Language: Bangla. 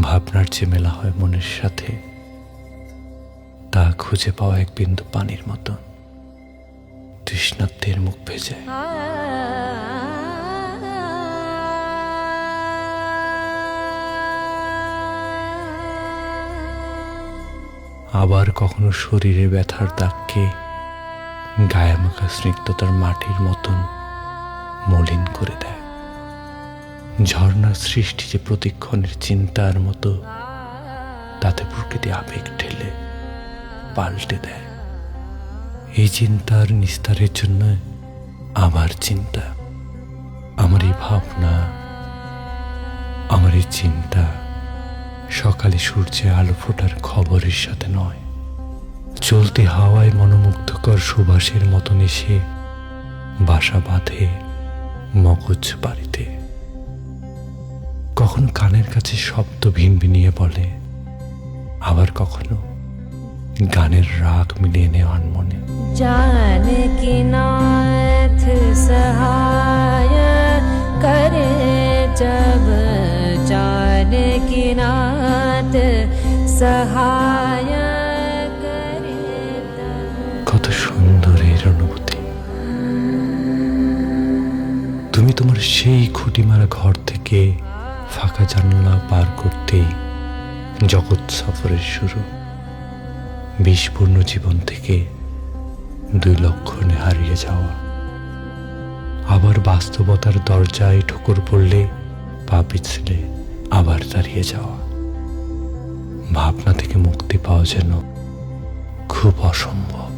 ভাবনার যে মেলা হয় মনের সাথে, তা খুঁজে পাওয়া এক বিন্দু পানির মতো তৃষ্ণার্তের মুখ ভেজে। আবার কখনো শরীরে ব্যথার দাগকে গায়ামাখা স্নিগ্ধতার মাটির মতন মলিন করে দেয়। ঝর্ণার সৃষ্টি যে প্রতিক্ষণের চিন্তার মতো, তাতে প্রকৃতি আবেগ ঠেলে পাল্টে দেয়। এই চিন্তার নিস্তারের জন্য আবার চিন্তা। আমার এই ভাবনা, আমার এই চিন্তা সকালে সূর্যে আলো ফোটার খবরের সাথে নয়, চলতি হাওয়ায় মনোমুগ্ধকর সুবাসের মতন এসে বাসা বাঁধে মগজ বাড়িতে। কখনো কানের কাছে শব্দ ভিনভিনিয়ে বলে, আবার কখনো গানের রাগ মিলিয়ে নেওয়ার মনে। जानकी नाथ सहाय करे जब, जानकी नाथ सहाय करे तब। কত সুন্দর এর অনুভূতি। তুমি তোমার সেই খুঁটি মারা ঘর থেকে ফাঁকা জানলা পার করতেই জগৎ সফরের শুরু। বিষপূর্ণ জীবন থেকে 2 লক্ষণে হারিয়ে যাওয়া, আবার বাস্তবতার দরজায় ঠোকর পড়লে পা পিছলে আবার দাঁড়িয়ে যাওয়া। ভাবনা থেকে মুক্তি পাওয়া যেন খুব অসম্ভব।